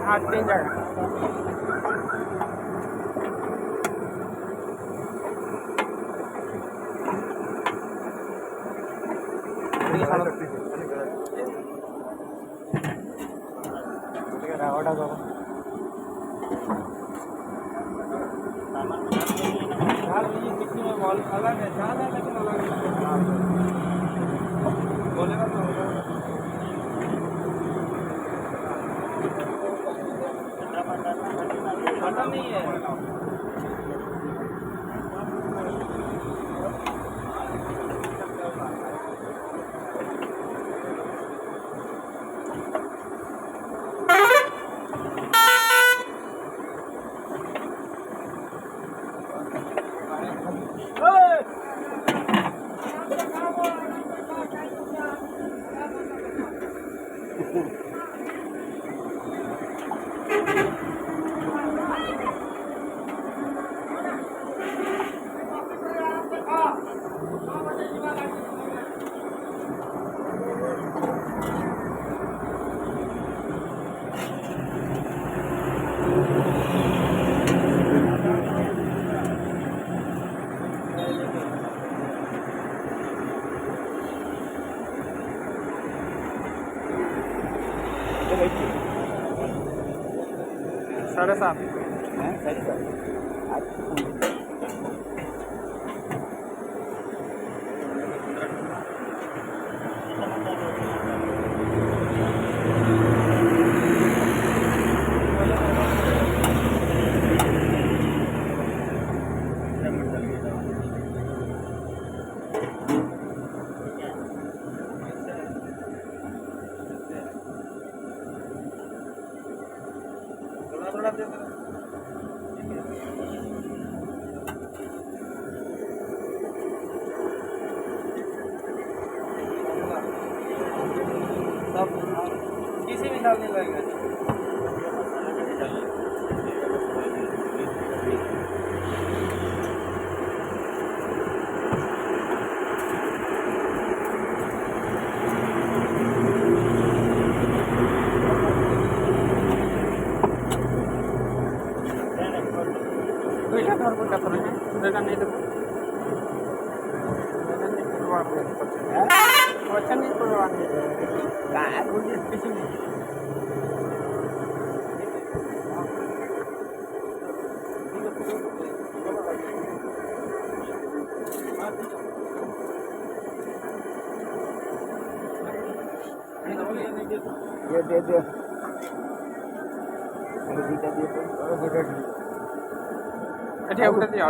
हाँ 3 जगह अलग है चाल है लेकिन अलग बोलेगा तो पता नहीं है साढ़े 7 थोड़ा दे दो सब किसी भी डालने लगेगा नहीं तो वचन नहीं पड़वाने काय बोलिए किसी नहीं ये दे दे अच्छा उठा दिया